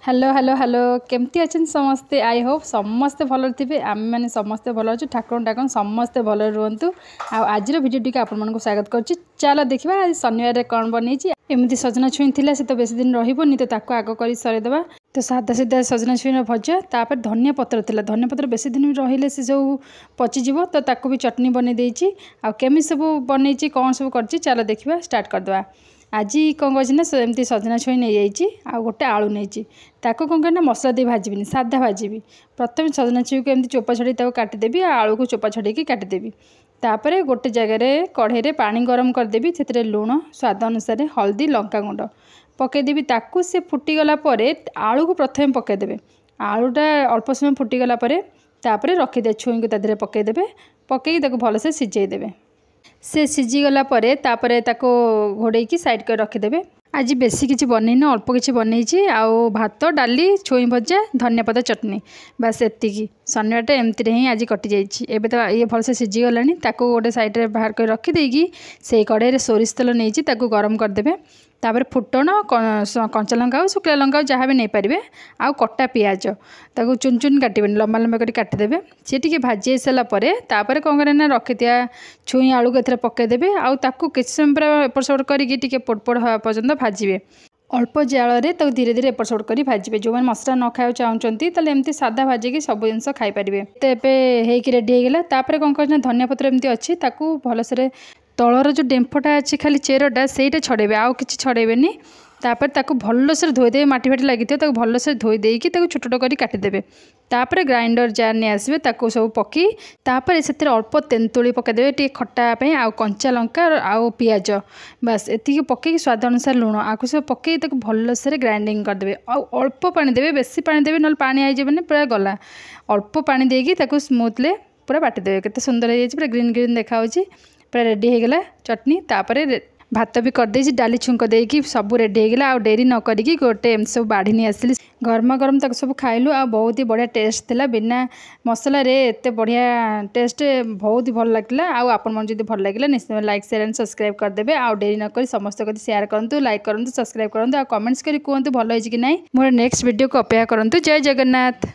Hello hello hello केमती अच्छे समस्ते आई होप समस्ते भल थे आम मैंने समस्ते भल अच्छे ठाकुर डाकन समस्ते भल रुहतु आज भिडियो टी आपण स्वागत करुच्ची। चलो देखा आज शनिवार कौन बनी एमती सजना छुई थी से तो बेस दिन रही तो आग कर सरेदेवा तो सादा सीधा सजना छुईर भजा तापर धनिया पत्र था धनिया पत्र बेस दिन रही से सब पचिज तो भी चटनी बन देती आमी सब बन कौन सब कर चलो देखा स्टार्ट करदे। आज कौन करमती सजना छुई नहीं जाइए गोटे आलू नहीं ताको कौन करना मसला दे भाजबी सादा भाजबी। प्रथम सजना छुई को एमती चोपा छड़ी काटिदेवी आलू को चोपा छड़ी काटिदेवी तापर गोटे जगार कढ़े पानी गरम करदेवी से लुण स्वाद अनुसार हल्दी लंका गुंड पकईदेवी ताकू से फुटीगला आलू को प्रथम पकईदेवे आलूटा अल्प समय फुटीगला रखिदे छुई को तादेह पकईदेवे पकई भलसे सिझेदेवे से सीझीगला घोड़े साइड कर रखिदेवे। आज बेसी किसी बनईन अल्प किसी बनई आउ भात डाली छुई भजा धनिया पत्ता चटनी बास एतिकी शनिवार एमती ही आज कटि जाइए। तो ये भलसे सीझीगला गोटे साइड बाहर कर रखिदेकी से कड़े सोरिष तेल नहीं गरम करदे तापर फुटण कंचा लंका शुखला लंका जहाँ भी नहीं पारे आउ कटा पिज ताको चुन चुन काटे लंबा लंबा कर काटिदेवे सी टे भाजी सारापर कौन करें रखि छुई आलू को एथरे पकईदेवे आउ किसी समय पूरा एपट सेपट करके पोड़पोड़ हवा पर्यंत भाजबे अल्प जाल धीरे धीरे एपट सेपट कर भाजबे। जो मैंने मसला न खाया चाहते एमती सादा भाजिकी सब जिन खाईपारे तो ये रेडी होगा। तापर कौन कर धनिया पत्र एमती अच्छी भलसे तलर जो डेम्फटा अच्छी खाली चेरटा से छड़ेबे आउ कि छड़ेबेनी तापर ताको भलसे धोईदेवे माटी फाटी लगी भलसे धोई देकी छोट छोट कर काटिदेवे तापर ग्राइंडर जार नहीं आसबे ताको सब पकी तापर से अल्प तेंतुली पकईदेवे टे खटापी आउ कंचा लंका आउ पिज बास एति पकई स्वाद अनुसार लुण आकु सब पकई भलसे ग्राइंडिंग करदेवे आउ अल्प पानी देवे बेसी पानी देवे ना पानी आईजे पूरा गला अल्प पानी देकी स्मूथली पूरा बाटिदेवे केते सुंदर हो पूरा ग्रीन ग्रीन देखा पूरा रेडी होगला चटनी तापर भात भी करदे डाली छुंक देकी सब रेडी होगला आ डेरी न करिकी गोटे सब बाढ़ी नहीं आसली गरमा गरम तक सब खाइलु आ बहुत ही बढ़िया टेस्ट थिला बिना मसला रे एते बढ़िया टेस्ट बहुत ही भल लागला। आपण मन जदि भल लागला निश्चय लाइक शेयर एंड सब्सक्राइब करदेबे आ डेरी न करी समस्त को शेयर करंतु लाइक करंतु सब्सक्राइब करंतु आ कमेंट्स करी कहंतु भल होइछि कि नाही। मोर नेक्स्ट वीडियो को अपेक्षा करंतु। जय जगन्नाथ।